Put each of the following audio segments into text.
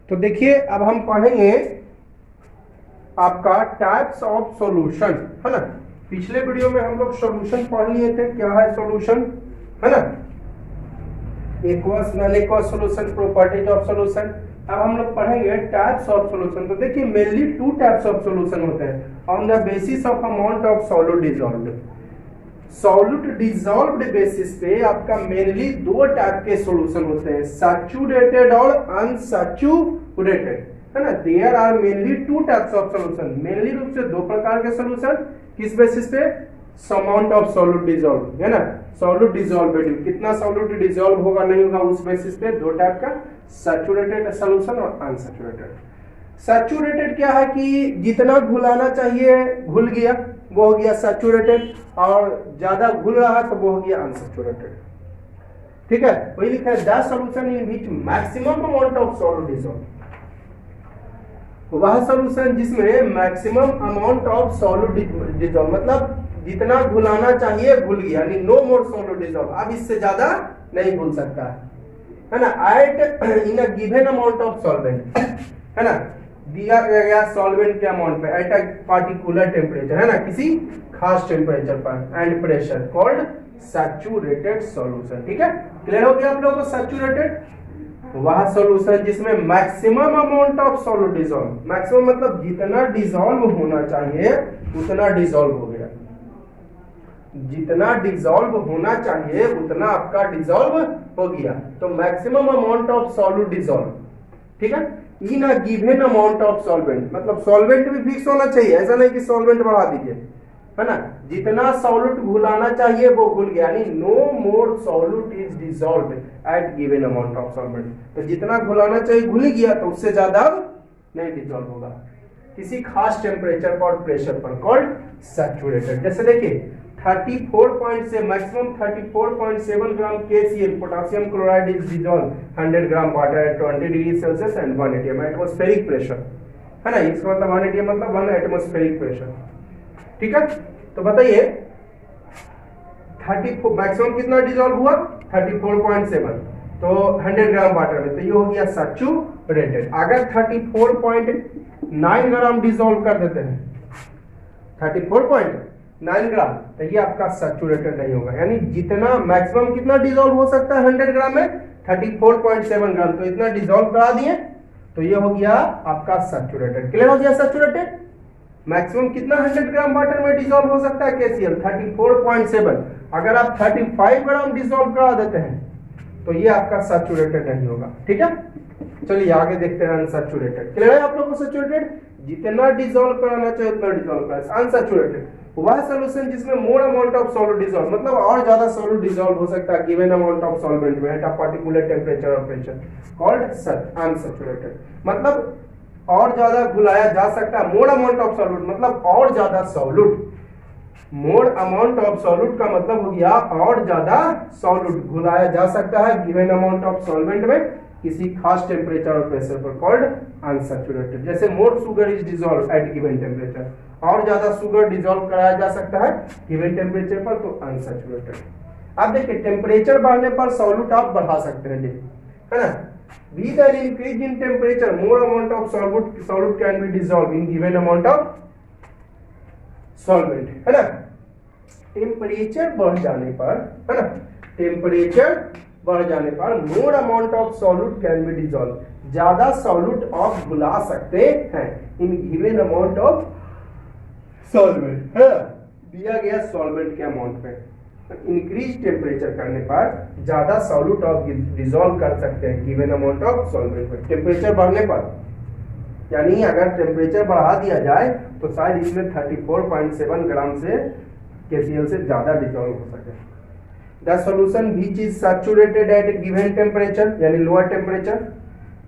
तो देखिए अब हम पढ़ेंगे आपका टाइप्स ऑफ सॉल्यूशन, है ना। पिछले वीडियो में हम लोग सॉल्यूशन पढ़ लिए थे, क्या है सॉल्यूशन, है ना, aqueous non aqueous solution, properties of solution. अब हम लोग पढ़ेंगे टाइप्स ऑफ सॉल्यूशन। तो देखिए mainly two types of solution होते हैं on the basis of amount of solute dissolved. Solute dissolved basis पे आपका मेनली दो टाइप के सॉल्यूशन होते हैं, सैचुरेटेड और अनसैचुरेटेड, है ना। There are mainly two types of solution, mainly रूप से दो प्रकार के सॉल्यूशन। किस बेसिस पे? अमाउंट ऑफ सॉल्यूट डिसॉल्व, है ना, सॉल्यूट डिसॉल्व वैल्यू, कितना सॉल्यूट डिसॉल्व होगा नहीं होगा, उस बेसिस पे दो टाइप का, सैचुरेटेड सॉल्यूशन और अनसैचुरेटेड। सैचुरेटेड क्या है कि जितना घुलाना चाहिए घुल गया, वो हो गया सैचुरेटेड, और ज्यादा घुल रहा है तो वो हो गया अनसैचुरेटेड। ठीक है, वही लिखा है the solution in which maximum amount of solute dissolve, वह सॉल्यूशन जिसमें maximum amount of solute dissolve, मतलब जितना घुलाना चाहिए घुल गया, यानी नो मोर सॉल्यूट डिसॉल्व, अब इससे ज्यादा नहीं घुल सकता है ना। At in a given amount of solvent, है ना, दिया गया सॉल्वेंट के अमाउंट पे एट अ पार्टिकुलर टेम्परेचर, है ना, किसी खास टेम्परेचर पर, and pressure, called saturated solution. ठीक है, क्लियर हो गया आप लोगों को। सैचुरेटेड वह सॉल्यूशन जिसमें maximum amount of solute dissolve, maximum मतलब जितना डिसॉल्व होना चाहिए उतना डिसॉल्व हो गया, जितना डिसॉल्व होना चाहिए उतना आपका डिसॉल्व हो गया, तो maximum amount of solute dissolve. ठीक है, in a given amount of solvent, मतलब सॉल्वेंट भी फिक्स होना चाहिए, ऐसा नहीं कि सॉल्वेंट बढ़ा दीजिए, है ना। जितना सॉल्यूट घुलाना चाहिए वो घुल गया, यानी no more solute is dissolved at given amount of solvent, तो जितना घुलाना चाहिए घुल गया, तो उससे ज्यादा नहीं डिसॉल्व होगा किसी खास टेम्परेचर पर, प्रेशर पर, कॉल्ड सैचुरेटेड। जैसे देखिए 34 से maximum 34.7 gram KCl potassium chloride is dissolve 100 gram water at 20 degree Celsius and 1 atm atmospheric pressure, है ना। इसका मतलब 1 atm मतलब 1 एटमॉस्फेरिक प्रेशर। ठीक है, तो बताइए 34 मैक्सिमम कितना डिसॉल्व हुआ, 34.7, तो 100 ग्राम वाटर में, तो ये हो गया सैचुरेटेड। अगर 34.9 ग्राम डिसॉल्व कर देते हैं, 34.9 ग्राम, तो ये आपका सैचुरेटेड नहीं होगा, यानी जितना मैक्सिमम कितना डिसॉल्व हो सकता है 100 ग्राम में, 34.7 ग्राम, तो इतना डिसॉल्व करा दिए, तो ये हो गया आपका सैचुरेटेड। क्लियर हो गया सैचुरेटेड। मैक्सिमम कितना 100 ग्राम वाटर में डिसॉल्व हो सकता है KCl, 34.7, अगर आप 35 ग्राम डिसॉल्व करा देते हैं तो ये आपका सैचुरेटेड नहीं होगा। ठीक है, चलिए आगे देखते हैं अनसैचुरेटेड। क्लियर है आप लोगों को। सैचुरेटेड जितना डिसॉल्व कराना चाहिए उतना डिसॉल्व करा। अनसैचुरेटेड वह सॉल्यूशन जिसमें मोर अमाउंट ऑफ सॉल्यूट डिसॉल्व, मतलब और ज्यादा सॉल्यूट डिसॉल्व हो सकता है गिवन अमाउंट ऑफ सॉल्वेंट में एट अ पर्टिकुलर टेम्परेचर और प्रेशर, कॉल्ड अनसैचुरेटेड, मतलब और ज्यादा घुलाया जा सकता है। मोर अमाउंट ऑफ सॉल्यूट मतलब और ज्यादा solute, more amount of solute का मतलब हो गया और ज्यादा सॉल्यूट घुलाया जा सकता है गिवन अमाउंट ऑफ सॉल्वेंट में किसी खास टेम्परेचर और प्रेशर पर, कॉल्ड अनसैचुरेटेड। जैसे more sugar is dissolve at given temperature, और ज्यादा शुगर डिसॉल्व कराया जा सकता है गिवन टेम्परेचर पर, तो अनसैचुरेटेड। अब देखिए टेम्परेचर बढ़ने पर सॉल्यूट आप बढ़ा सकते हैं, है ना। With an increase in temperature, more amount of solute can be dissolved in given amount of solvent, है ना। टेम्परेचर बढ़ जाने पर, है ना, टेम्परेचर बढ़ जाने पर more amount of solute can be dissolved, ज्यादा सॉल्यूट आप घुला सकते हैं in given amount of solvent, है, दिया गया सॉल्वेंट के अमाउंट पे। इंक्रीज टेम्परेचर करने पर ज्यादा सॉल्यूट आप डिसॉल्व कर सकते हैं गिवन अमाउंट ऑफ सॉल्वेंट में, टेम्परेचर बढ़ने पर। यानी अगर टेम्परेचर बढ़ा दिया जाए तो शायद इसमें 34.7 ग्राम से KCl से ज्यादा डिसॉल्व हो सके। The solution which is saturated at given temperature, यानी लोअर टेम्परेचर,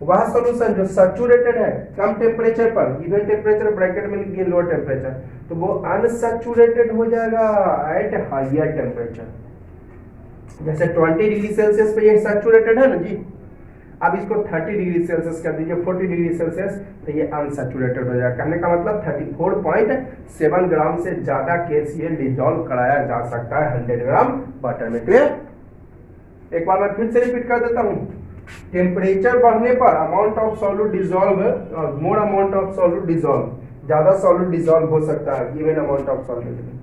वह सॉल्यूशन जो सैचुरेटेड है कम टेम्परेचर पर, गिवन टेम्परेचर ब्रैकेट में लिख दिए लोअर टेम्परेचर, तो वो अनसैचुरेटेड हो जाएगा एट हायर टेम्परेचर। जैसे 20 डिग्री सेल्सियस पे ये सैचुरेटेड है ना जी, अब इसको 30 डिग्री सेल्सियस कर दीजिए, 40 डिग्री सेल्सियस, तो ये अनसैचुरेटेड हो जाएगा। कहने का मतलब 34.7 ग्राम से ज्यादा KCl डिसॉल्व कराया जा सकता है 100 ग्राम वाटर में। क्लियर? एक बार मैं फिर से रिपीट कर देता हूँ, टेम्परेचर बढ़ने पर amount of solute dissolve, more amount of solute dissolve, ज्यादा सॉल्यूट डिजॉल्व हो सकता है given amount of solute.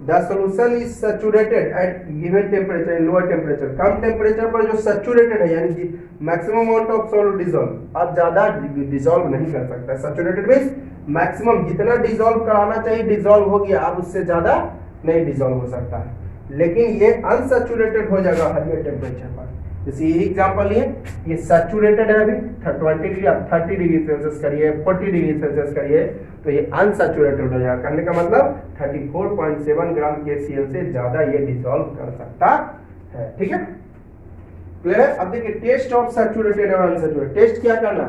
The solution is saturated at given temperature, in lower temperature, कम टेम्परेचर पर जो सैचुरेटेड है यानी कि maximum amount of solute dissolve, अब ज्यादा डिजॉल्व नहीं कर सकता। सैचुरेटेड मींस मैक्सिमम जितना डिजॉल्व कराना चाहिए डिजॉल्व हो गया, अब उससे ज्यादा नहीं डिजॉल्व हो सकता है। लेकिन ये अनसैचुरेटेड हो जाएगा हायर टेम्परेचर पर। जैसे ये एग्जांपल ये सैचुरेटेड है अभी 20 डिग्री, आप 30 डिग्री सेल्सियस करिए, 40 डिग्री सेल्सियस करिए तो ये अनसैचुरेटेड हो जाएगा। करने का मतलब 34.7 ग्राम KCl से ज्यादा ये डिसॉल्व कर सकता है। ठीक है, क्लियर है। अब देखिए टेस्ट ऑफ सैचुरेटेड और अनसैचुरेटेड। टेस्ट क्या करना,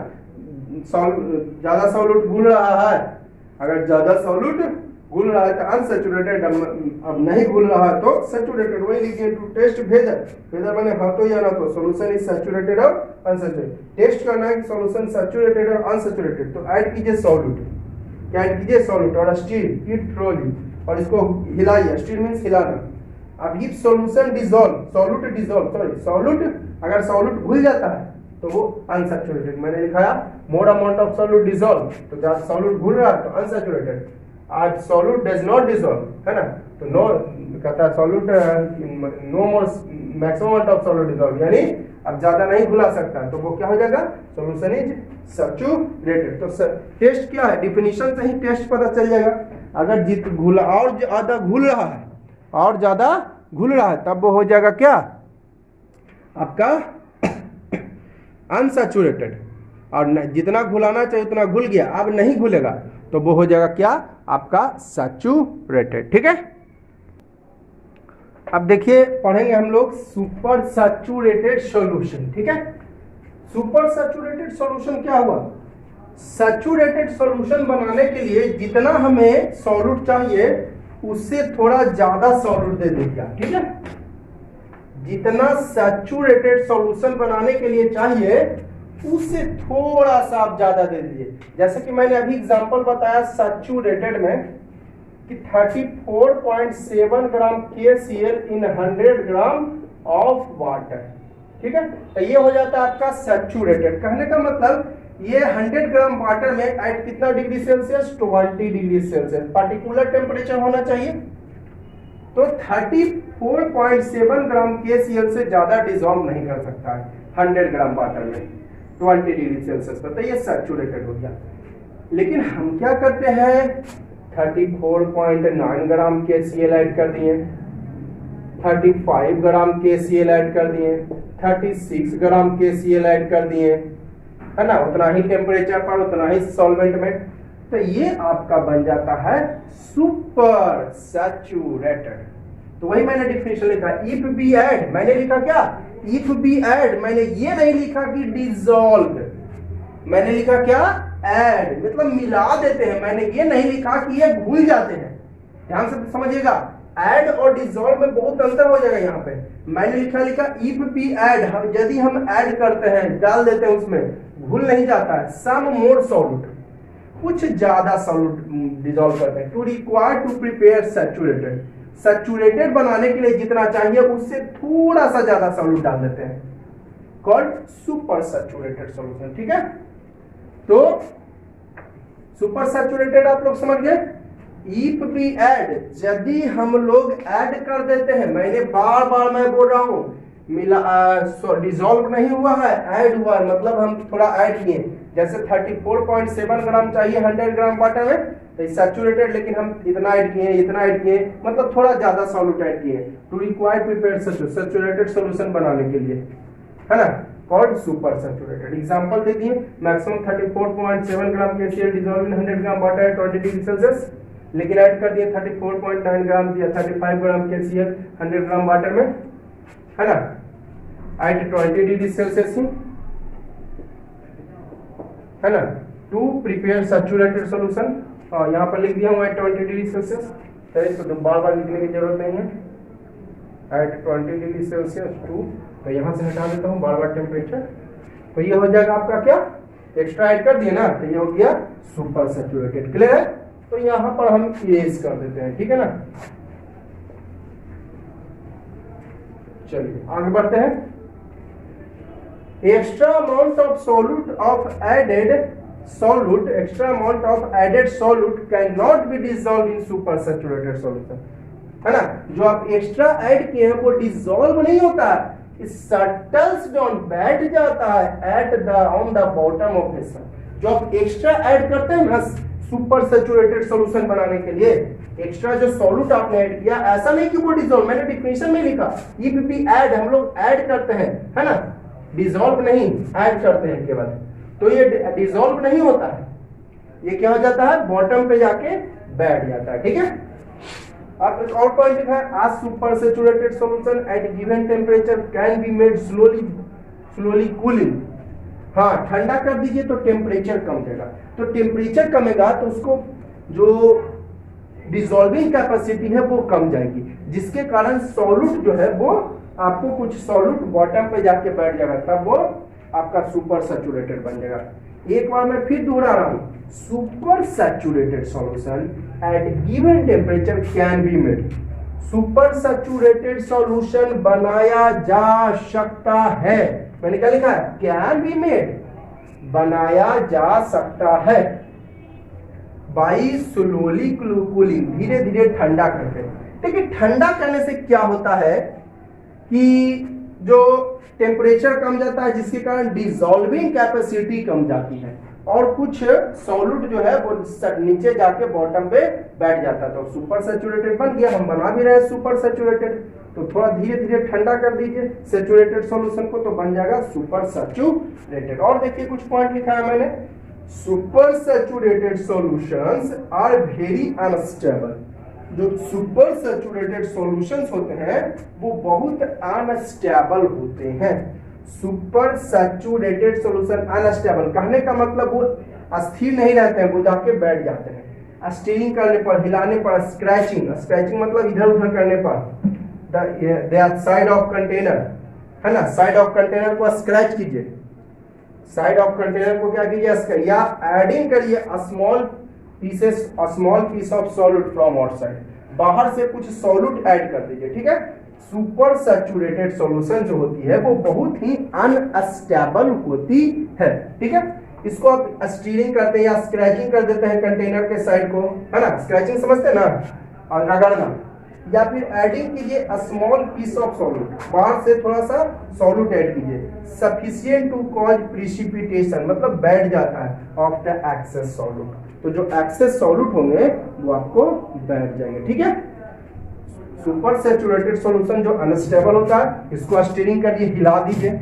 ज्यादा सॉल्यूट घुल रहा है, अगर ज्यादा सॉल्यूट घुल रहा है तो अनसैचुरेटेड, अब नहीं घुल रहा है तो सैचुरेटेड। वही लिखिए टू टेस्ट भेदर मैंने हाथों या ना तो सॉल्यूशन इज सैचुरेटेड और अनसैचुरेटेड। टेस्ट करना है कि सॉल्यूशन सैचुरेटेड और अनसैचुरेटेड, तो ऐड कीजिए सॉल्यूट, क्या ऐड कीजिए सॉल्यूट और स्टीर हीट थ्रोली और इसको हिलाइए, स्टीर मींस हिलाना। अब इफ सॉल्यूशन डिसॉल्व, सॉल्यूट अगर सॉल्यूट घुल जाता है तो वो अनसैचुरेटेड। मैंने लिखाया मोर अमाउंट ऑफ सॉल्यूट डिसॉल्व, तो जब सॉल्यूट घुल रहा है तो अनसैचुरेटेड। आज सॉल्यूट डज नॉट डिसॉल्व, है ना, तो नो कहता है solute no more maximum amount of solute dissolve, यानी अब ज्यादा नहीं घुला सकता, तो वो क्या हो जाएगा, सॉल्यूशन इज सैचुरेटेड। तो टेस्ट क्या है, डिफिनीशन से ही टेस्ट पता चल जाएगा। अगर जित घुला और ज्यादा घुल रहा है और ज्यादा घुल रहा है तब वो हो जाएगा क्या आपका अनसैचुरेटेड, और जितना घुलाना चाहिए उतना घुल गया, अब नहीं घुलेगा तो वो हो जाएगा क्या आपका सैचुरेटेड। ठीक है, अब देखिए पढ़ेंगे हम लोग सुपर सैचुरेटेड सॉल्यूशन। ठीक है, सुपर सैचुरेटेड सॉल्यूशन क्या हुआ, सैचुरेटेड सॉल्यूशन बनाने के लिए जितना हमें सॉल्यूट चाहिए उससे थोड़ा ज्यादा सॉल्यूट दे दिया। ठीक है, जितना सैचुरेटेड सॉल्यूशन बनाने के लिए चाहिए उससे थोड़ा सा आप ज्यादा दे दीजिए। जैसे कि मैंने अभी एग्जांपल बताया सैचुरेटेड में कि 34.7 gram KCl in 100 gram of water. ठीक है, तो ये हो जाता है आपका सैचुरेटेड। कहने का मतलब ये 100 ग्राम वाटर में एट कितना degree Celsius, 20 degree Celsius particular temperature होना चाहिए। तो 34.7 ग्राम KCl से ज्यादा डिसॉल्व नहीं कर सकता है 100 ग्राम वाटर में 20 डिग्री सेल्सियस पर, तो ये सैचुरेटेड हो गया। लेकिन हम क्या करते हैं 34.9 ग्राम KCl ऐड कर दिए, 35 ग्राम KCl ऐड कर दिए, 36 ग्राम KCl ऐड कर दिए, है ना, उतना ही टेम्परेचर पर उतना ही सॉल्वेंट में, तो ये आपका बन जाता है सुपर सैचुरेटेड। तो वही मैंने डिफिनेशन लिखा, इफ बी ऐड, मैंने लिखा क्या, इफ बी ऐड, मैंने ये नहीं लिखा कि डिसॉल्व, मैंने लिखा क्या ऐड, मतलब मिला देते हैं। मैंने ये नहीं लिखा कि ये भूल जाते हैं, ध्यान से समझिएगा, ऐड और डिसॉल्व में बहुत अंतर हो जाएगा। यहाँ पे मैंने लिखा इफ बी ऐड, यदि हम ऐड करते हैं डाल देते हैं उसमें, भूल नहीं जाता है, सम मोर सॉल्यूट, कुछ ज्यादा सॉल्यूट डिसॉल्व करते हैं, to require to prepare saturated, saturated बनाने के लिए जितना चाहिए उससे थोड़ा सा ज्यादा सॉल्यूट डाल देते हैं, कॉल्ड सुपर सैचुरेटेड सॉल्यूशन। ठीक है, तो सुपर सैचुरेटेड आप लोग समझ गए। इफ बी ऐड, यदि हम लोग ऐड कर देते हैं, मैंने बार बार मैं बोल रहा हूं मिला डिसॉल्व नहीं हुआ है, ऐड हुआ है, मतलब हम थोड़ा ऐड किए। जैसे 34.7 ग्राम चाहिए 100 ग्राम वाटर में, तो सैचुरेटेड, लेकिन हम इतना ऐड किए, मतलब थोड़ा ज्यादा सॉल्यूट ऐड किए, to require prepare saturated solution बनाने के लिए, है ना, कॉल्ड सुपर सैचुरेटेड। एग्जांपल दे दिए, maximum 34.7 gram KCl dissolve in 100 gram water 20 degree Celsius, लेकिन ऐड कर दिए 34.9 ग्राम या 35 ग्राम KCl 100 ग्राम वाटर में, है ना, एट 20 डिग्री सेल्सियस ही, है ना, टू प्रिपेयर सैचुरेटेड सॉल्यूशन। और यहाँ पर लिख दिया हूँ एट 20 डिग्री सेल्सियस, तो इसको बार बार लिखने की जरूरत नहीं है, एट 20 डिग्री सेल्सियस टू, तो यहाँ से हटा देता हूँ बार बार टेम्परेचर, तो ये हो जाएगा आपका क्या, एक्स्ट्रा ऐड कर दिए ना, तो ये हो गया सुपर सैचुरेटेड। क्लियर है, तो यहाँ पर हम येस कर देते हैं। ठीक है ना, चलिए आगे बढ़ते हैं। extra amount of solute of added solute, extra amount of added solute cannot be dissolved in supersaturated solution, है ना। जो आप एक्स्ट्रा ऐड किए हैं वो डिसॉल्व नहीं होता है, इट सेटल्स डाउन, बैठ जाता है at the on the bottom of the sun. जो आप एक्स्ट्रा ऐड करते हैं ना सुपर सैचुरेटेड सॉल्यूशन बनाने के लिए, एक्स्ट्रा जो सॉल्यूट आपने ऐड किया, ऐसा नहीं कि वो डिसॉल्व, मैंने डिफिनेशन में लिखा इफ बी ऐड, हम लोग ऐड करते हैं, है ना, डिसॉल्व नहीं, ऐड करते हैं केवल, तो ये डिसॉल्व नहीं होता है, ये क्या हो जाता है, बॉटम पे जाके बैठ जाता है, ठीक है। अब एक और पॉइंट लिखा है, आज super saturated solution at given temperature can be made slowly cooling. हाँ, ठंडा कर दीजिए तो टेम्परेचर कम देगा, तो टेम्परेचर कमेगा तो उसको जो डिसॉल्विंग कैपेसिटी है वो कम जाएगी, जिसके कारण सॉल्यूट जो है वो आपको कुछ सॉल्यूट बॉटम पे जाके बैठ जाएगा, तब वो आपका सुपर सैचुरेटेड बन जाएगा। एक बार मैं फिर दोहरा रहा हूं, super saturated solution at given temperature can be made, super saturated solution बनाया जा सकता है, मैंने क्या लिखा है, कैन बी मेड, बनाया जा सकता है बाई स्लोली कूलिंग, धीरे धीरे ठंडा करके। देखिए ठंडा करने से क्या होता है कि जो टेम्परेचर कम जाता है, जिसके कारण डिसॉल्विंग कैपेसिटी कम जाती है और कुछ सॉल्यूट जो है वो नीचे जाके बॉटम पे बैठ जाता है, तो सुपर सैचुरेटेड बन गया। हम बना भी रहे हैं सुपर सैचुरेटेड, तो थोड़ा धीरे धीरे ठंडा कर दीजिए सैचुरेटेड सॉल्यूशन को, तो बन जाएगा सुपर सैचुरेटेड। और देखिए कुछ पॉइंट लिखा है मैंने, super saturated solutions are very unstable, जो सुपर सैचुरेटेड सॉल्यूशंस होते हैं वो बहुत अनस्टेबल होते हैं। सुपर सैचुरेटेड सॉल्यूशन अनस्टेबल कहने का मतलब वो अस्थिर नहीं रहते हैं, वो जाके बैठ जाते हैं, स्टीरिंग करने पर, हिलाने पर, स्क्रैचिंग मतलब इधर उधर करने पर, द साइड ऑफ कंटेनर, है ना, साइड ऑफ कंटेनर को स्क्रैच कीजिए, साइड ऑफ कंटेनर को क्या कीजिए, या एडिंग करिए small piece of solute from outside, बाहर से कुछ सॉल्यूट ऐड कर दीजिए, ठीक है। सुपर सैचुरेटेड सॉल्यूशन जो होती है वो बहुत ही अनस्टेबल होती है, ठीक है। इसको आप स्टीरिंग करते हैं या स्क्रैचिंग कर देते हैं कंटेनर के साइड को, है ना, स्क्रैचिंग समझते हैं ना, और रगड़ना, या फिर एडिंग कीजिए स्मॉल पीस ऑफ सॉल्यूट, बाहर से थोड़ा सा सॉल्यूट ऐड कीजिए, सफिशिएंट टू कॉज प्रिसिपिटेशन, मतलब बैठ जाता है ऑफ द एक्सेस सॉल्यूट, तो जो एक्सेस सॉल्यूट होंगे वो आपको बैठ जाएंगे, ठीक है। सुपर सैचुरेटेड सॉल्यूशन जो अनस्टेबल होता है, इसको स्टीरिंग करिए, हिला दीजिए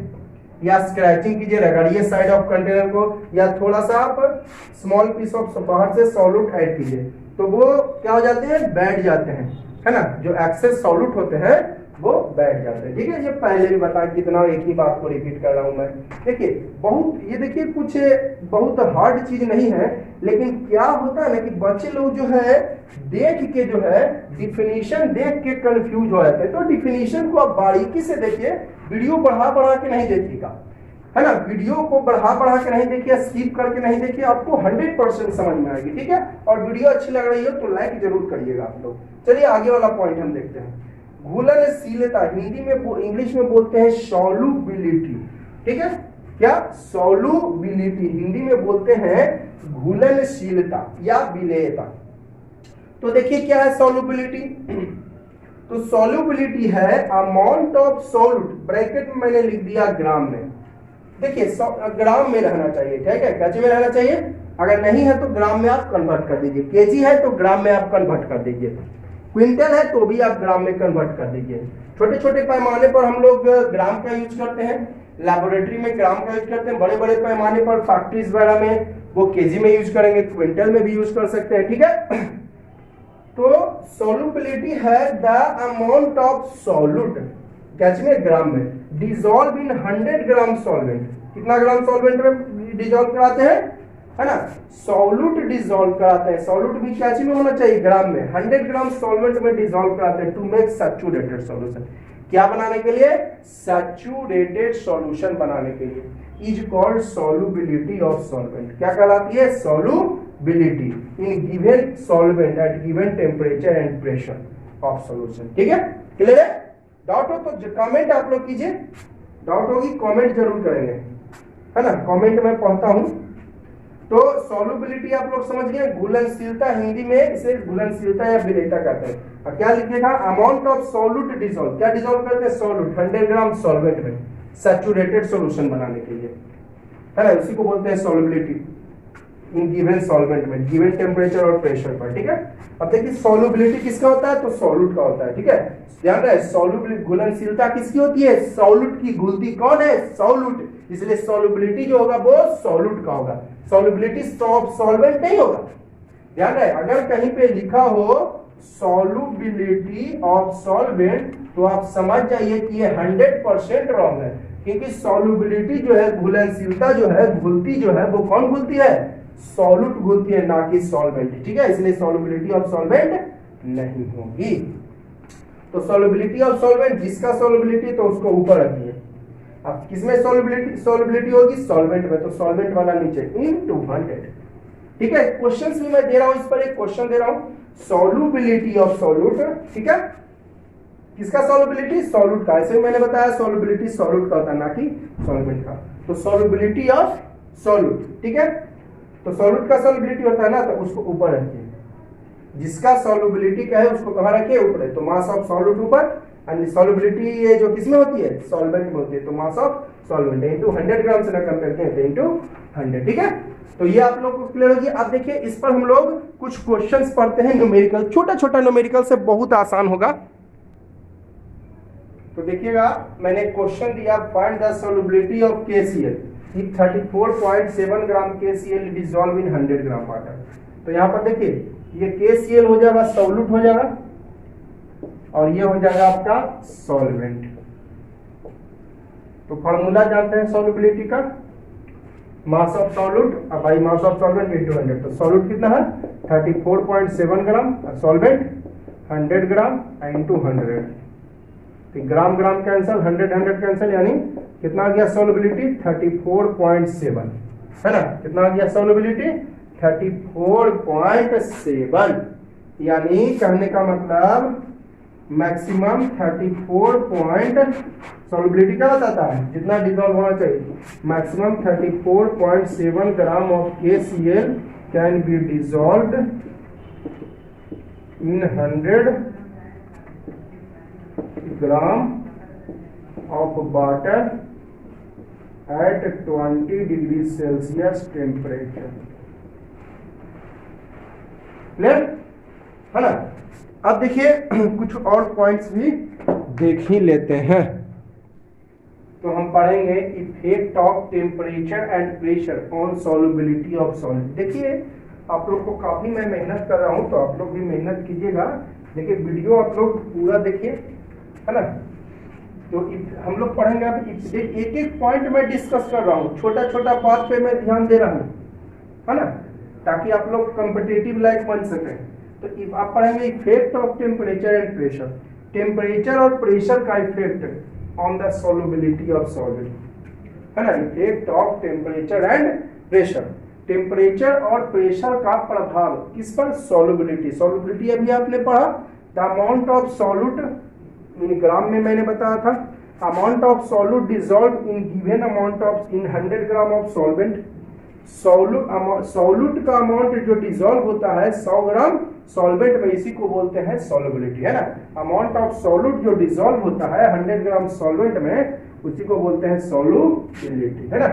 या स्क्रैचिंग कीजिए, रगड़िए साइड ऑफ कंटेनर को, या थोड़ा सा आप स्मॉल पीस ऑफ बाहर से सॉल्यूट ऐड कीजिए, तो वो क्या हो जाते हैं, बैठ जाते हैं, है ना, जो एक्सेस सॉल्यूट होते हैं वो बैठ जाते हैं, ठीक है। ये पहले भी बताया, कितना एक ही बात को रिपीट कर रहा हूं मैं। देखिए बहुत, ये देखिए कुछ बहुत हार्ड चीज नहीं है, लेकिन क्या होता है ना कि बच्चे लोग जो है देख के जो है डिफिनीशन देख के कंफ्यूज हो जाते हैं, तो डिफिनीशन को आप बारीकी से देखिए, वीडियो बढ़ा बढ़ा के नहीं देखिएगा, है ना, वीडियो को बढ़ा बढ़ा के नहीं देखिए, स्किप करके नहीं देखिए, आपको 100% समझ में आएगी, ठीक है। और वीडियो अच्छी लग रही है तो लाइक जरूर करिएगा आप लोग। चलिए आगे वाला पॉइंट हम देखते हैं, घुलनशीलता, हिंदी में इंग्लिश में बोलते हैं सॉल्युबिलिटी, ठीक है, क्या, सॉल्युबिलिटी, हिंदी में बोलते हैं घुलनशीलता या विलेयता। तो देखिए क्या है सॉल्युबिलिटी, तो सॉल्युबिलिटी है अमाउंट ऑफ सॉल्यूट, ब्रैकेट में मैंने लिख दिया ग्राम में, देखिए ग्राम में रहना चाहिए, ठीक है, कैसे में रहना चाहिए, अगर नहीं है तो ग्राम में आप कन्वर्ट कर दीजिए, केजी है तो ग्राम में आप कन्वर्ट कर दीजिए, क्विंटल है तो भी आप ग्राम में कन्वर्ट कर दीजिए। छोटे छोटे पैमाने पर हम लोग ग्राम का यूज करते हैं, लैबोरेटरी में ग्राम का यूज करते हैं, बड़े बड़े पैमाने पर फैक्ट्रीज वगैरह में वो केजी में यूज करेंगे, क्विंटल में भी यूज कर सकते हैं, ठीक है। तो सॉल्युबिलिटी है द अमाउंट ऑफ सॉल्यूट, कैसे में, ग्राम में, डिसॉल्व इन 100 ग्राम सॉल्वेंट, कितना ग्राम सॉल्वेंट में डिसॉल्व कराते हैं, है ना, सॉल्यूट डिसॉल्व कराते हैं, सॉल्यूट भी कैसे में होना चाहिए, ग्राम में, 100 ग्राम सॉल्वेंट में डिसॉल्व कराते हैं टू मेक सैचुरेटेड सॉल्यूशन, क्या बनाने के लिए, सैचुरेटेड सॉल्यूशन बनाने के लिए, is called solubility of solvent, क्या कहलाती है, solubility in given solvent eight given temperature and pressure of solution, ठीक है, क्लियर है। डाउट हो तो कमेंट आप लोग कीजिए, डाउट होगी कमेंट जरूर करेंगे। है ना, कमेंट में पढ़ता हूं। तो सॉल्युबिलिटी आप लोग समझ गए, घुलनशीलता हिंदी में इसे घुलनशीलता या विलेयता कहते हैं। और क्या लिखिएगा, अमाउंट ऑफ सॉल्यूट डिसॉल्व, क्या डिसॉल्व करते हैं, सॉल्यूट 100 ग्राम सॉल्वेंट में सैचुरेटेड सॉल्यूशन बनाने के लिए, है ना, उसी को बोलते हैं सॉल्युबिलिटी इन गिवन सॉल्वेंट में, गिवन टेम्परेचर और प्रेशर पर। ठीक है, अब देखिए सॉल्युबिलिटी किसका होता है, तो सॉल्यूट का होता है। ठीक है, ध्यान रहे, सॉल्युबिलिटी घुलनशीलता किसकी होती है, सॉल्यूट की। घुलती कौन है, सॉल्यूट, इसलिए सॉल्युबिलिटी जो होगा वो सॉल्यूट का होगा, सॉल्युबिलिटी सॉल्वेंट नहीं होगा। ध्यान रहे, अगर कहीं पे लिखा हो सॉल्युबिलिटी ऑफ सॉल्वेंट तो आप समझ जाइए कि ये 100% रॉन्ग है, क्योंकि सॉल्युबिलिटी जो है, घुलनशीलता जो है, घुलती जो है, वो कौन घुलती है, सॉल्यूट घुलती है, ना कि सॉल्वेंट। ठीक है, इसलिए सॉल्युबिलिटी ऑफ सॉल्वेंट नहीं होगी। तो सॉल्युबिलिटी ऑफ सॉल्वेंट, जिसका सॉल्युबिलिटी तो उसको ऊपर रखिए। अब किसमें सॉल्युबिलिटी होगी, सॉल्वेंट में, तो सॉल्वेंट वाला नीचे इनटू 100। ठीक है, क्वेश्चंस भी मैं दे रहा हूं, इस पर एक क्वेश्चन दे रहा हूं, सॉल्युबिलिटी ऑफ सॉल्यूट। ठीक है, किसका सॉल्युबिलिटी, सॉल्यूट का। ऐसे मैंने बताया सॉल्युबिलिटी सॉल्यूट का होता है, ना कि सॉल्वेंट का। तो सॉल्युबिलिटी ऑफ सॉल्यूट, ठीक है, तो सॉल्यूट का सॉल्युबिलिटी होता है ना, तो उसको ऊपर रखिए। जिसका सॉल्युबिलिटी क्या है उसको कहां रखिए, ऊपर है, तो मास ऑफ सॉल्यूट ऊपर, एंड सॉल्युबिलिटी ये जो किसमें होती है, सॉल्वेंट में होती है, तो मास ऑफ सॉल्वेंट इनटू 100 ग्राम से ना कम करते हैं, तो इनटू 100। ठीक है, तो ये आप लोग को क्लियर होगी। अब देखिए इस पर हम लोग कुछ क्वेश्चंस पढ़ते हैं, न्यूमेरिकल, छोटा छोटा न्यूमेरिकल से बहुत आसान होगा। तो देखिएगा, मैंने क्वेश्चन दिया, find the solubility of KCl if 34.7 gram KCl dissolve in 100 gram water. तो यहाँ पर देखिए, ये KCl हो जाएगा सॉल्यूट हो जाएगा, और ये हो जाएगा आपका सॉल्वेंट। तो फॉर्मूला जानते हैं सॉल्युबिलिटी का, mass of solute by mass of solvent into 100। तो सॉल्यूट कितना है 34.7 ग्राम, सॉल्वेंट 100 ग्राम इनटू 100। तो ग्राम ग्राम कैंसिल, 100 कैंसिल, यानी कितना आ गया सॉल्युबिलिटी 34.7, है ना, कितना आ गया सॉल्युबिलिटी 34.7, यानी कहने का मतलब मैक्सिमम 34 सॉल्युबिलिटी क्या बताता है, जितना डिसॉल्व होना चाहिए, maximum 34.7 gram of KCl can be dissolved in 100 gram of water at 20 degree Celsius temperature. Clear है ना। अब देखिए कुछ और पॉइंट्स भी देख ही लेते हैं। तो हम पढ़ेंगे effect of temperature and pressure on solubility of solute. देखिए आप लोग को काफी मैं मेहनत कर रहा हूं, तो आप लोग भी मेहनत कीजिएगा। देखिए वीडियो आप लोग पूरा देखिए, है ना। तो हम लोग पढ़ेंगे, अब एक एक पॉइंट में डिस्कस कर रहा हूँ, छोटा छोटा बात पे मैं ध्यान दे रहा हूँ, है ना, ताकि आप लोग कॉम्पिटिटिव लाइक बन सकें। तो आप पढ़ेंगे effect of temperature and pressure, temperature और प्रेशर का effect on the solubility of solvent, है ना। Effect of temperature and pressure, temperature और प्रेशर का प्रभाव किस पर, सॉल्युबिलिटी। सॉल्युबिलिटी अभी आपने पढ़ा, the amount of solute in gram में मैंने बताया था, amount of solute dissolve in given amount of in 100 gram of solvent. Solute का अमाउंट जो डिसॉल्व होता है 100 ग्राम सॉल्वेंट में, इसी को बोलते हैं सॉल्युबिलिटी, है ना। अमाउंट ऑफ सॉल्यूट जो डिसॉल्व होता है 100 ग्राम सॉल्वेंट में, उसी को बोलते हैं सॉल्युबिलिटी, है ना।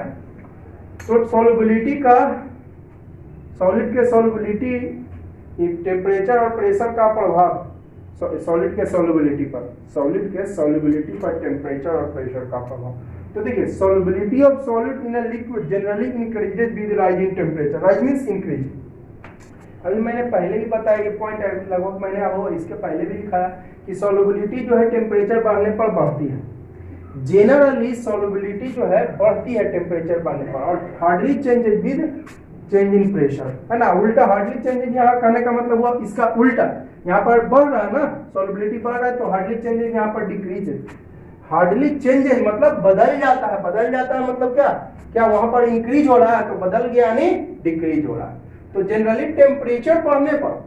तो सॉल्युबिलिटी का, सॉलिड के सॉल्युबिलिटी, टेम्परेचर और प्रेशर का प्रभाव सॉलिड के सॉल्युबिलिटी पर, सॉलिड के सॉल्युबिलिटी पर टेम्परेचर और प्रेशर का प्रभाव। तो देखिए solubility of solid in a liquid generally increases with rising temperature, rise means increase. अभी मैंने पहले ही बताया ये पॉइंट, लगभग मैंने अब इसके पहले भी लिखा कि सॉल्युबिलिटी जो है टेम्परेचर बढ़ने पर बढ़ती है। जनरली सॉल्युबिलिटी जो है बढ़ती है टेम्परेचर बढ़ने पर, और hardly changes with change in pressure, है ना। उल्टा हार्डली चेंजेस, यहाँ कहने का मतलब हुआ इसका उल्टा, यहाँ पर बढ़ रहा है ना, सॉल्युबिलिटी बढ़ रहा है, तो हार्डली चेंजेस यहाँ पर डिक्रीज है। हार्डली चेंजेस मतलब बदल जाता है, बदल जाता है मतलब क्या, क्या वहां पर इंक्रीज हो रहा है तो बदल गया यानी डिक्रीज हो रहा है। तो जनरली टेम्परेचर बढ़ने पर,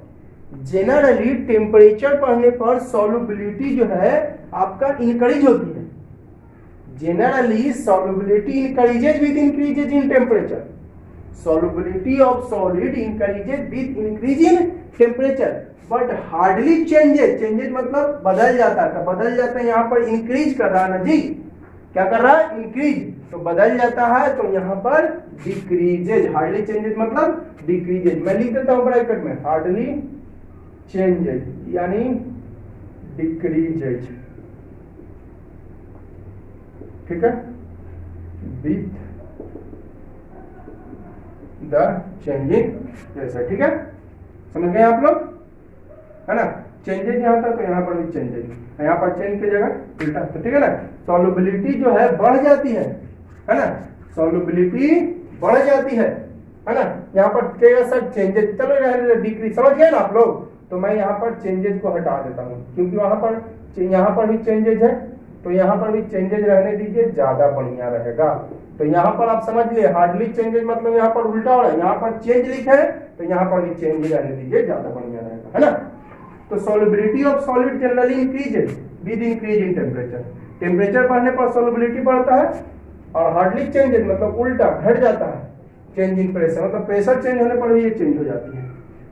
जनरली टेम्परेचर बढ़ने पर सॉल्युबिलिटी जो है आपका इंक्रीज होती है। Generally, solubility increases with increases in temperature. Solubility of solid increases with increase in temperature, but hardly changes. Changes मतलब बदल जाता है, बदल जाता है यहाँ पर इंक्रीज कर रहा है ना जी, क्या कर रहा है, इंक्रीज, तो बदल जाता है तो यहाँ पर डिक्रीजेज. हार्डली चेंजेज मतलब डिक्रीजेज. मैं लिख देता हूँ ब्रैकेट में, हार्डली चेंजेज यानी डिक्रीजेज, ठीक है, विथ द चेंजिंग प्रेशर. ठीक है, समझ गए आप लोग, है ना. चेंजेज यहाँ था तो यहाँ पर भी चेंजेज, यहाँ पर चेंज की जगह उल्टा, तो ठीक है ना. सॉल्युबिलिटी जो है बढ़ जाती है ना, सॉल्युबिलिटी बढ़ जाती है ना. यहाँ पर क्या सर चेंजेज, चलो रहने डिक्रीज, समझ गए ना आप लोग. तो मैं यहाँ पर चेंजेज को हटा देता हूँ, क्योंकि यहाँ पर भी चेंजेज है, तो यहाँ पर भी चेंजेज रहने दीजिए, ज्यादा बढ़िया रहेगा. तो यहाँ पर आप समझ लिए, हार्डली चेंजेज मतलब यहाँ पर उल्टा हो रहा है, यहाँ पर चेंज लिखा है तो यहाँ पर भी चेंज रहने दीजिए, ज्यादा बढ़िया रहेगा, है ना. तो solubility of solid generally increases with increase in temperature. Temperature बढ़ने पर सॉल्युबिलिटी बढ़ता है, और हार्डली चेंजेज मतलब उल्टा घट जाता है. चेंज इन प्रेशर मतलब प्रेशर चेंज होने पर भी ये चेंज हो जाती है.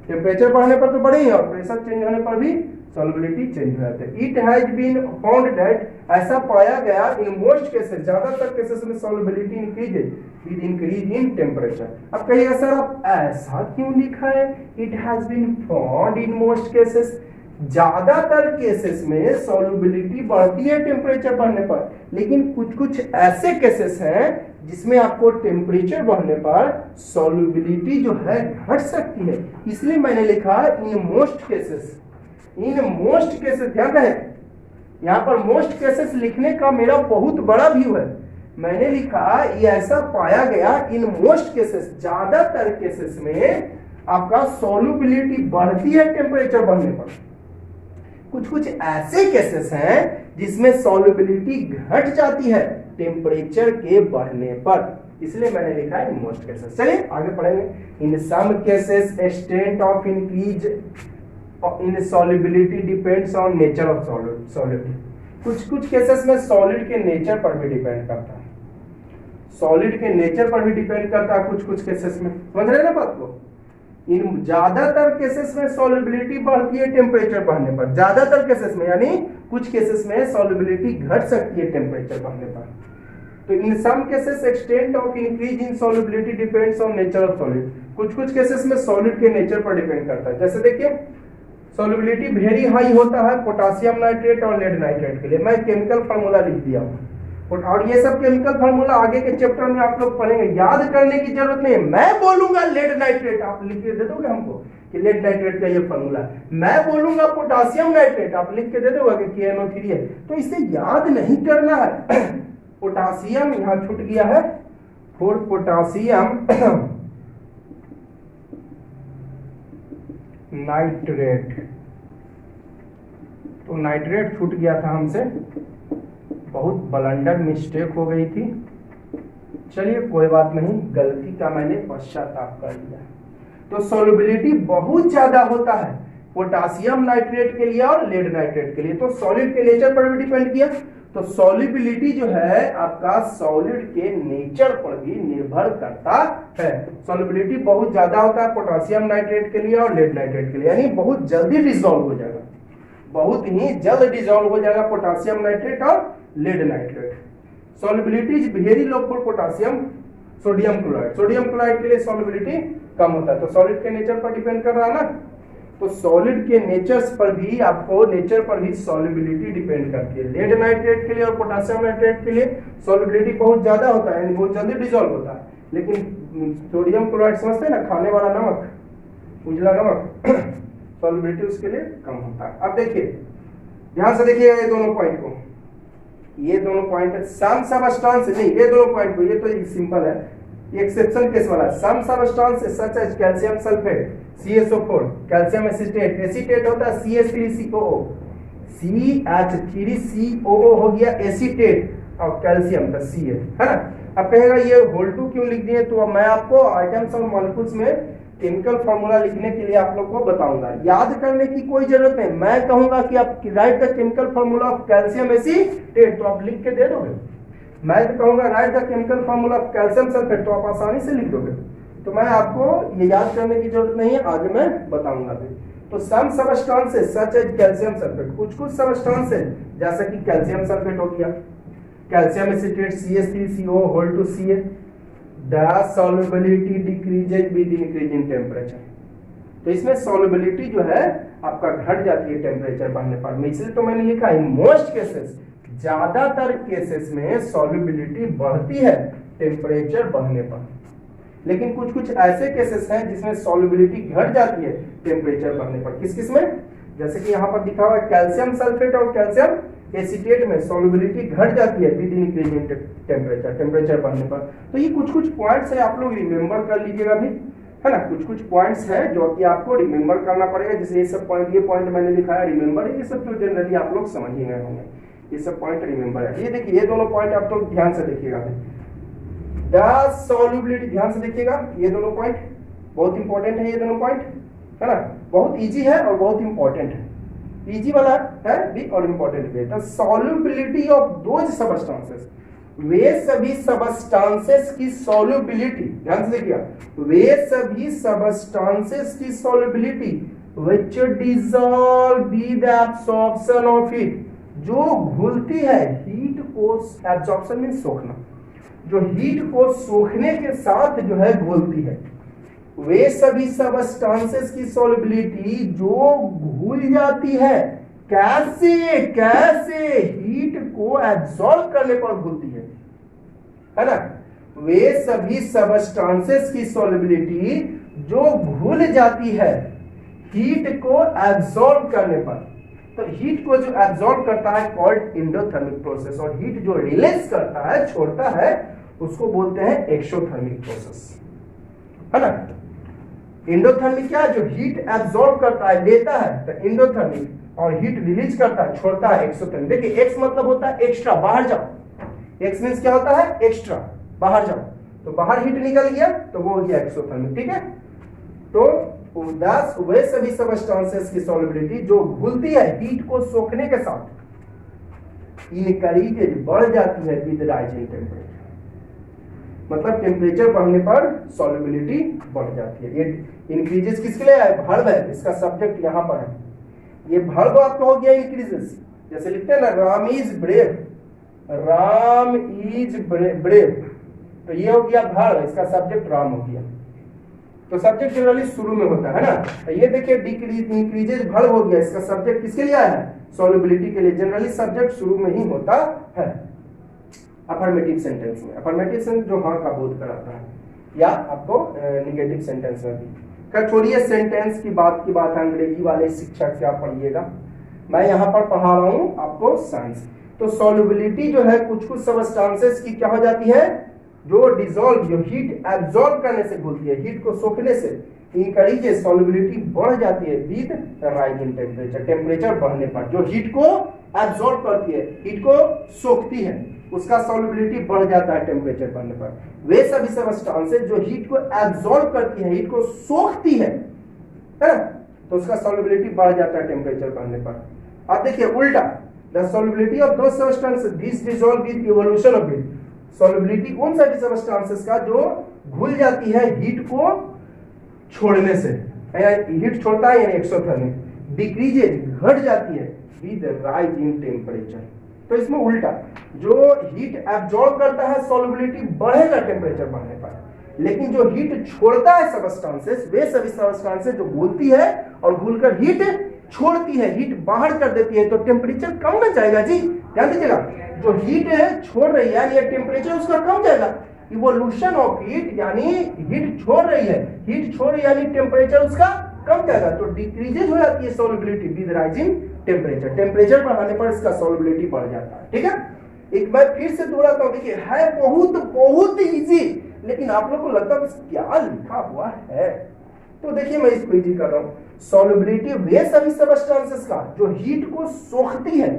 टेम्परेचर बढ़ने पर तो बढ़ी है, और प्रेशर चेंज होने पर भी सॉल्युबिलिटी चेंज हो जाती है. It has been found that, ऐसा पाया गया इन मोस्ट केसेस, ज्यादातर केसेस में solubility increases with increase in temperature. अब कहिएगा सर आप ऐसा क्यों लिखा है, it has been found in most cases. ज्यादातर केसेस में सॉल्युबिलिटी बढ़ती है टेम्परेचर बढ़ने पर, लेकिन कुछ कुछ ऐसे केसेस हैं जिसमें आपको टेम्परेचर बढ़ने पर सॉल्युबिलिटी जो है घट सकती है. इसलिए मैंने लिखा इन मोस्ट केसेस. इन मोस्ट केसेस ध्यान रहे, यहाँ पर मोस्ट केसेस लिखने का मेरा बहुत बड़ा व्यू है. मैंने लिखा ये ऐसा पाया गया इन मोस्ट केसेस, ज्यादातर केसेस में आपका सॉल्युबिलिटी बढ़ती है टेम्परेचर बढ़ने पर. कुछ कुछ ऐसे केसेस हैं जिसमें सॉल्युबिलिटी घट जाती है टेम्परेचर के बढ़ने पर, इसलिए मैंने लिखा है इन मोस्ट केसेस. चलिए आगे पढ़ेंगे. In some cases extent of increase in solubility depends on nature of solid. कुछ केसेस में सॉलिड के नेचर पर भी डिपेंड करता है, सॉलिड के नेचर पर भी डिपेंड करता है कुछ केसेस में. समझ रहे ना बात को. इन ज्यादातर केसेस में सॉल्युबिलिटी बढ़ती है टेम्परेचर बढ़ने पर, ज्यादातर केसेस में, यानी कुछ केसेस में सॉल्युबिलिटी घट सकती है टेम्परेचर बढ़ने पर. तो in some cases extent of increase in solubility depends on nature of solid. कुछ केसेस में सॉलिड के नेचर पर डिपेंड करता है. जैसे देखिए सॉल्युबिलिटी वेरी हाई होता है पोटेशियम नाइट्रेट और लेड नाइट्रेट के लिए. मैं केमिकल फार्मूला लिख दिया हूँ, और ये सब केमिकल फार्मूला आगे के चैप्टर में आप लोग पढ़ेंगे, याद करने की जरूरत नहीं है. मैं बोलूंगा लेड नाइट्रेट, आप लिख के दे दोगे हमको कि लेड नाइट्रेट का ये फार्मूला. मैं बोलूंगा पोटेशियम नाइट्रेट, आप लिख के दे दोगे कि KNO3 है. तो इसे याद नहीं करना है. पोटेशियम यहाँ छूट गया है, फॉर पोटेशियम नाइट्रेट, तो नाइट्रेट छूट गया था हमसे, बहुत ब्लंडर मिस्टेक हो गई थी. चलिए कोई बात नहीं, गलती का मैंने पश्चाताप कर लिया. तो सॉल्युबिलिटी बहुत ज्यादा होता है पोटेशियम नाइट्रेट के लिए और लेड नाइट्रेट के लिए. तो सॉलिड के नेचर पर भी डिपेंड किया. तो सॉल्युबिलिटी जो है आपका सॉलिड के नेचर पर भी निर्भर करता है. सॉल्युबिलिटी बहुत ज्यादा होता है पोटेशियम नाइट्रेट के लिए और लेड नाइट्रेट के लिए, यानी बहुत जल्दी डिसॉल्व हो जाएगा, बहुत ही जल्द डिसॉल्व हो जाएगा पोटेशियम नाइट्रेट और lead nitrate. Solubility is very low for potassium sodium chloride. Sodium chloride के लिए सॉल्युबिलिटी कम होता है. तो सॉलिड के नेचर पर डिपेंड कर रहा है ना. तो सॉलिड के नेचर्स पर भी आपको नेचर पर भी सॉल्युबिलिटी डिपेंड करती है. लेड नाइट्रेट के लिए और पोटेशियम नाइट्रेट के लिए सॉल्युबिलिटी बहुत ज्यादा होता है, यानी बहुत जल्दी डिसॉल्व होता है. लेकिन सोडियम क्लोराइड समझते हैं ना, खाने वाला नमक, उजला नमक, सॉल्युबिलिटी उसके लिए कम होता है. अब देखिए ध्यान से देखिए ये दोनों पॉइंट को, ये दोनों पॉइंट है. सम सबस्टेंस नहीं, ये दोनों पॉइंट को, ये तो सिंपल है, एक्सेप्शन केस वाला. Some substance such as calcium sulphate CSO4, calcium acetate, acetate होता है CH3COO, CH3COO हो गया एसिटेट, और कैल्शियम तो Ca है ना. अब कहेगा ये होल टू क्यों लिख दिए, तो मैं आपको आइटम्स और मॉलिक्यूल्स में केमिकल फार्मूला लिखने के लिए आप लोग को बताऊंगा. याद करने की कोई जरूरत नहीं, मैं कहूंगा कि आप right the chemical formula of calcium acetate, तो आप लिख के दे दोगे. मैं तो कहूंगा right the chemical formula of calcium sulphate, तो आप आसानी से लिख दोगे, तो मैं आपको ये याद करने की जरूरत नहीं है, आगे मैं बताऊंगा भी। तो some substances such as calcium sulphate, कुछ कुछ सबस्टेंसेस जैसा कि कैल्शियम सल्फेट हो गया, calcium acetate CH3CO whole two Ca, the solubility decreases with increasing temperature. तो इसमें सॉल्युबिलिटी जो है आपका घट जाती है टेम्परेचर बढ़ने पर, इसलिए तो मैंने लिखा इन मोस्ट केसेस, ज्यादातर केसेस में सॉल्युबिलिटी बढ़ती है टेम्परेचर बढ़ने पर, लेकिन कुछ कुछ ऐसे केसेस हैं जिसमें सॉल्युबिलिटी घट जाती है टेम्परेचर बढ़ने पर। किस किस में? जैसे कि यहाँ पर दिखा हुआ है कैल्शियम सल्फेट और कैल्शियम एसीटेट में सॉल्युबिलिटी घट जाती है विद इंक्रीजिंग टेम्परेचर, टेम्परेचर बढ़ने पर। तो ये कुछ कुछ पॉइंट्स है, आप लोग रिमेम्बर कर लीजिएगा भी, है ना। कुछ कुछ पॉइंट्स है जो कि आपको रिमेम्बर करना पड़ेगा, जैसे ये सब पॉइंट, ये पॉइंट मैंने लिखाया रिमेम्बर, ये सब तो जनरली आप लोग समझ ही गए होंगे, ये सब पॉइंट रिमेम्बर है। ये देखिए, ये दोनों पॉइंट आप तो ध्यान से देखिएगा, द सॉल्युबिलिटी, ध्यान से देखिएगा, ये दोनों पॉइंट बहुत इंपॉर्टेंट है, ये दोनों पॉइंट, है ना, बहुत इजी है और बहुत इंपॉर्टेंट है, इजी वाला है भी और इंपॉर्टेंट भी है। The solubility of those substances, वे सभी सबस्टेंसेस की सॉल्युबिलिटी, ध्यान से देखिएगा, वे सभी सबस्टेंसेस की solubility which dissolve with absorption of heat, जो घुलती है हीट को, एब्सॉर्प्शन मीन सोखना, जो हीट को सोखने के साथ जो है घुलती है, वे सभी सबस्टेंसेस की सॉल्युबिलिटी जो घुल जाती है, कैसे कैसे हीट को एब्सॉर्ब करने पर घुलती है ना। वे सभी सबस्टेंसेस की सॉल्युबिलिटी जो घुल जाती है हीट को एब्सॉर्ब करने पर, तो हीट को जो एब्सॉर्ब करता है कॉल्ड एंडोथर्मिक प्रोसेस, और हीट जो रिलीज करता है, छोड़ता है, उसको बोलते हैं एक्सोथर्मिक प्रोसेस, है ना। एंडोथर्मिक क्या है? जो हीट एब्सॉर्ब करता है, लेता है, तो एंडोथर्मिक, और हीट रिलीज करता है, छोड़ता है, एक्सोथर्मिक। देखिए एक्स मतलब होता है एक्स्ट्रा, बाहर जाओ, एक्स मींस क्या होता है? एक्स्ट्रा, बाहर जाओ, तो बाहर हीट निकल गया तो वो हो गया एक्सोथर्मिक, ठीक है। तो वे सभी सबस्टेंसेस की सॉल्युबिलिटी जो घुलती है हीट को सोखने के साथ, इनक्रीजेज बढ़ जाती है विद राइजिंग टेम्परेचर, मतलब टेम्परेचर बढ़ने पर सॉल्युबिलिटी बढ़ जाती है। ये इंक्रीजेस किसके लिए है? वर्ब है, इसका सब्जेक्ट यहाँ पर है, ये वर्ब आपका हो गया इंक्रीजेस। जैसे लिखते हैं ना, Ram is brave, Ram is brave, तो ये हो गया वर्ब, इसका सब्जेक्ट राम हो गया। तो सब्जेक्ट जनरली शुरू में होता है ना, तो ये देखिए डिक्रीज इंक्रीजेज वर्ब हो गया, इसका सब्जेक्ट किसके लिए आया है? सॉल्युबिलिटी के लिए। जनरली सब्जेक्ट शुरू में ही होता है अफर्मेटिव सेंटेंस में, अफर्मेटिव सेंटेंस जो हाँ का बोध कराता है, या आपको निगेटिव सेंटेंस में भी। खैर छोड़िए, सेंटेंस की बात है, अंग्रेजी वाले शिक्षक से आप पढ़िएगा, मैं यहाँ पर पढ़ा रहा हूँ आपको साइंस। तो सॉल्युबिलिटी जो है कुछ कुछ सबस्टेंसेस की क्या हो जाती है? जो डिसॉल्व, जो हीट एब्सॉर्ब करने से घुलती है, हीट को सोखने से इंक्रीजेस, सॉल्युबिलिटी बढ़ जाती है विद राइजिंग टेम्परेचर, टेम्परेचर बढ़ने पर। जो हीट को एब्सॉर्ब करती है, हीट को सोखती है, उसका सॉल्युबिलिटी बढ़ जाता है टेम्परेचर बढ़ने पर। वे सभी सबस्टेंसेस जो हीट को एब्सॉर्ब करती है, हीट को सोखती है ना, तो उसका सॉल्युबिलिटी बढ़ जाता है टेम्परेचर बढ़ने पर। अब देखिए उल्टा, the solubility of those substances this dissolve with evolution of heat, solubility उन सभी सबस्टेंसेस का जो घुल जाती है हीट को छोड़ने से, हीट छोड़ता है यानी एक्सोथर्मिक, डिक्रीजेज घट जाती है विद राइज इन टेम्परेचर। तो इसमें उल्टा, जो हीट एब्सॉर्ब करता है सॉल्युबिलिटी बढ़ेगा टेम्परेचर बढ़ने पर, लेकिन जो हीट छोड़ता है सबस्टेंसेस, वे सभी सबस्टेंसेस जो घुलती है और घुलकर हीट छोड़ती है, हीट बाहर कर देती है, तो टेम्परेचर कम ना जाएगा जी, ध्यान दीजिएगा। जो हीट छोड़ रही है यानी टेम्परेचर उसका कम जाएगा, इवोल्यूशन ऑफ हीट यानी हीट छोड़ रही है, हीट छोड़ रही है यानी टेम्परेचर उसका कम जाएगा, तो डिक्रीजेज हो जाती है solubility with rising temperature, temperature बढ़ाने पर इसका सॉल्युबिलिटी बढ़ जाता है, ठीक है। एक बार फिर से दोहराता हूं, देखिए है बहुत बहुत इजी, लेकिन आप लोग को लगता है क्या लिखा हुआ है, तो देखिए मैं इसको इजी कर रहा हूं। सॉल्युबिलिटी वे सभी सबस्टेंसेस का जो हीट को सोखती है,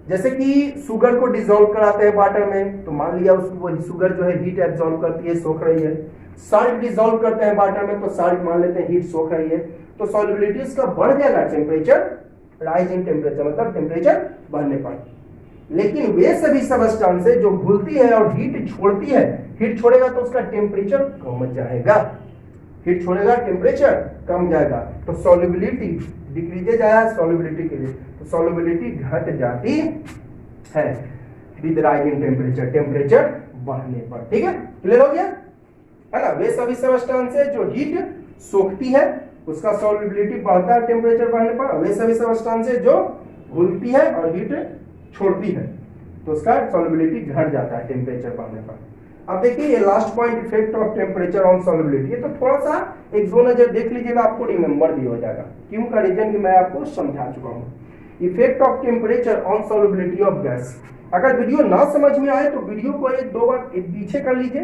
जैसे कि शुगर को डिसॉल्व कराते हैं वाटर में, तो मान लिया उसको वही शुगर जो है हीट एब्सॉर्ब करती है, सोख रही है। साल्ट डिसॉल्व करते हैं वाटर में, तो साल्ट मान लेते हैं हीट सोख रही है, तो सॉल्युबिलिटी इसका बढ़ जाएगा टेम्परेचर, राइज इन टेम्परेचर मतलब टेम्परेचर बढ़ने पर। लेकिन वे सभी सबस्टेंसेस जो घुलती है और हीट छोड़ती है, हीट छोड़ेगा तो उसका टेम्परेचर कम जाएगा, हीट छोड़ेगा टेम्परेचर कम जाएगा, तो सॉल्युबिलिटी डिक्रीजेज आया सॉल्युबिलिटी के लिए, तो सॉल्युबिलिटी घट जाती है विद राइजिंग टेम्परेचर, टेम्परेचर बढ़ने पर। ठीक है, क्लियर हो गया है ना। वे सभी सबस्टेंसेस जो हीट सोखती है उसका सॉल्युबिलिटी बढ़ता है टेम्परेचर बढ़ने पर, वे सभी सबस्टेंसेस जो घुलती है और हीट छोड़ती है तो उसका सॉल्युबिलिटी घट जाता है टेम्परेचर बढ़ने पर। अब देखिए ये last point, effect of temperature on solubility, ये तो थोड़ा सा एक दो नजर देख लीजिएगा, आपको रिमेंबर भी हो जाएगा, क्यों का रीजन भी मैं आपको समझा चुका हूँ। Effect of temperature on solubility of gas, अगर वीडियो ना समझ में आए तो वीडियो को एक दो बार पीछे कर लीजिए,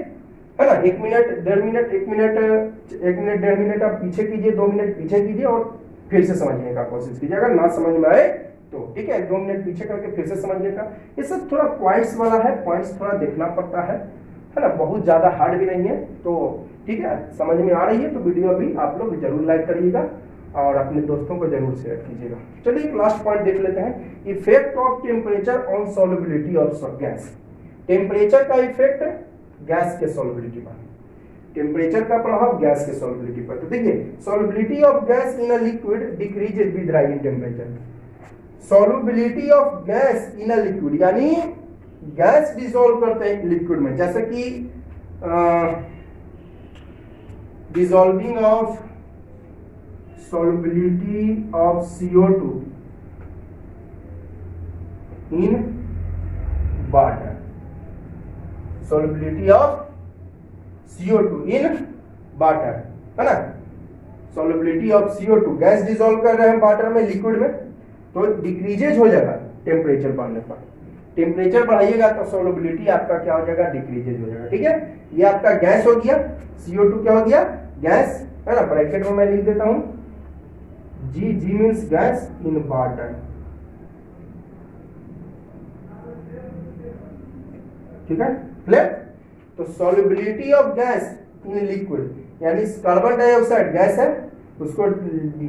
है ना, 1 मिनट 1.5 मिनट 1 मिनट 1.5 मिनट आप पीछे कीजिए, 2 मिनट पीछे कीजिए और फिर से समझने का कोशिश कीजिए, अगर ना समझ में आए तो ठीक है 2 मिनट पीछे करके फिर से समझने का। ये सब थोड़ा पॉइंट्स वाला है, पॉइंट्स थोड़ा देखना पड़ता है ना, बहुत ज्यादा हार्ड भी नहीं है, तो ठीक है समझ में आ रही है तो वीडियो अभी आप लोग जरूर लाइक करिएगा और अपने दोस्तों को जरूर शेयर कीजिएगा। चलिए एक लास्ट पॉइंट देख लेते हैं, effect of temperature on solubility of gas, temperature का इफेक्ट गैस के सॉल्युबिलिटी पर, टेम्परेचर का प्रभाव गैस के सॉल्युबिलिटी पर। तो देखिए solubility of gas in a liquid decreases with rising temperature, solubility of gas in a liquid यानी गैस डिसॉल्व करते हैं लिक्विड में, जैसे कि dissolving of solubility of CO2 in water, solubility of CO2 in water, है ना, solubility of CO2 gas dissolve कर रहे हैं वाटर में, लिक्विड में, तो डिक्रीजेज हो जाएगा टेम्परेचर बढ़ने पर, टेम्परेचर बढ़ाइएगा तो सॉल्युबिलिटी आपका क्या हो जाएगा, डिक्रीजेज हो जाएगा। ठीक है, ये आपका गैस हो गया, CO2 क्या हो गया, गैस, है ना, ब्रैकेट में मैं लिख देता हूं G means gas in water, ठीक है क्लियर। तो solubility of gas in liquid यानी कार्बन डाइऑक्साइड गैस है, उसको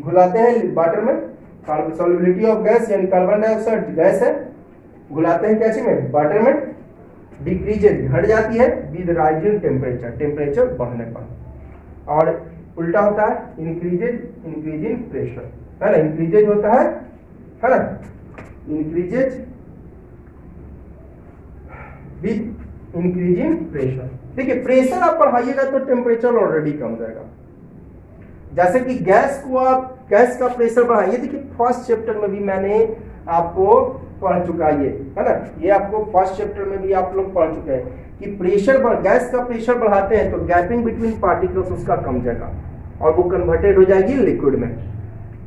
घुलाते हैं वाटर में, सॉल्युबिलिटी ऑफ गैस यानी कार्बन डाइऑक्साइड गैस है, घुलाते हैं कैसे में, वाटर में, डिक्रीजेज घट जाती है विद राइजिंग टेम्परेचर, टेम्परेचर बढ़ने पर, और उल्टा होता है इंक्रीजिंग प्रेशर, है ना, इंक्रीजेज होता है ना, इंक्रीजेज विद इंक्रीजिंग प्रेशर। देखिए प्रेशर आप बढ़ाइएगा तो टेम्परेचर ऑलरेडी कम जाएगा, जैसे कि गैस को आप गैस का प्रेशर बढ़ाइए, देखिए फर्स्ट चैप्टर में भी मैंने आपको पढ़ चुका है ना, ये आपको फर्स्ट चैप्टर में भी आप लोग पढ़ चुके हैं कि प्रेशर गैस का प्रेशर बढ़ाते हैं तो गैपिंग बिटवीन पार्टिकल्स उसका कम जाएगा और वो कन्वर्टेड हो जाएगी लिक्विड में,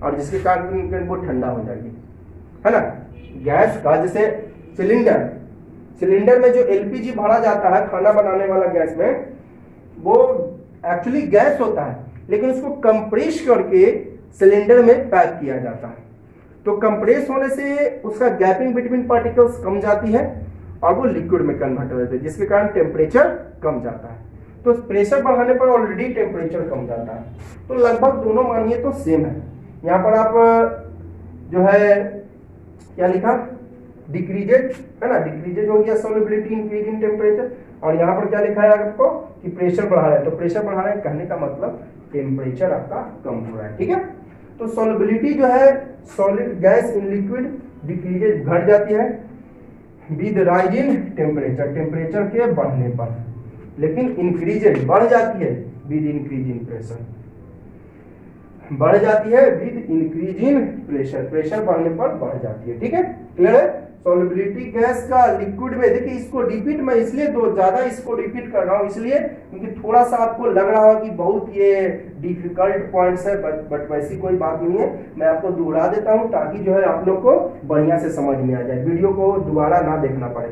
और जिसके कारण वो ठंडा हो जाएगी, है ना। गैस का जैसे सिलेंडर में जो LPG भरा जाता है खाना बनाने वाला गैस में, वो एक्चुअली गैस होता है लेकिन उसको कंप्रेस करके सिलेंडर में पैक किया जाता है, तो कंप्रेस होने से उसका गैपिंग बिटवीन पार्टिकल्स कम जाती है और वो लिक्विड में कन्वर्ट हो जाता है, जिसके कारण टेम्परेचर कम जाता है। तो प्रेशर बढ़ाने पर ऑलरेडी टेम्परेचर कम जाता है, तो लगभग दोनों मानिए तो सेम है। यहाँ पर आप जो है क्या लिखा, डिक्रीजेज, है ना, डिक्रीजेज हो गया सॉल्युबिलिटी इंक्रीजिंग टेम्परेचर, और यहाँ पर क्या लिखा है आपको कि प्रेशर बढ़ा रहा है, तो प्रेशर बढ़ा रहा है कहने का मतलब टेम्परेचर आपका कम हो रहा है। ठीक है, तो सॉल्युबिलिटी जो है solid gas in liquid decreases घट जाती है विद राइजिंग टेम्परेचर, टेम्परेचर के बढ़ने पर, लेकिन इंक्रीजेज बढ़ जाती है विद इंक्रीजिंग प्रेशर, बढ़ जाती है विद इंक्रीजिंग प्रेशर, प्रेशर बढ़ने पर बढ़ जाती है। ठीक है, क्लियर है। सॉल्युबिलिटी गैस का लिक्विड में, देखिए इसको रिपीट मैं इसलिए दो ज्यादा इसको रिपीट कर रहा हूं, इसलिए क्योंकि थोड़ा सा आपको लग रहा होगा कि बहुत ये डिफिकल्ट पॉइंट्स है, बट वैसी कोई बात नहीं है, मैं आपको दोहरा देता हूं ताकि जो है आप लोग को बढ़िया से समझ में आ जाए, वीडियो को दोबारा ना देखना पड़े,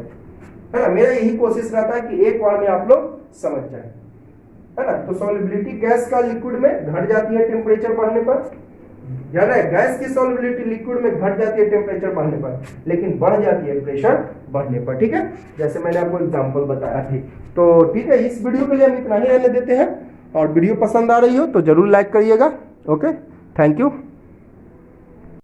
है ना। मेरा यही कोशिश रहता है कि एक बार में आप लोग समझ जाए, है ना। तो सॉल्युबिलिटी गैस का लिक्विड में घट जाती है टेम्परेचर बढ़ने पर, यानी गैस की सॉल्युबिलिटी लिक्विड में घट जाती है टेम्परेचर बढ़ने पर, लेकिन बढ़ जाती है प्रेशर बढ़ने पर। ठीक है, जैसे मैंने आपको एग्जांपल बताया थी। तो ठीक है, इस वीडियो के लिए हम इतना ही रहने देते हैं, और वीडियो पसंद आ रही हो तो जरूर लाइक करिएगा। Okay, thank you.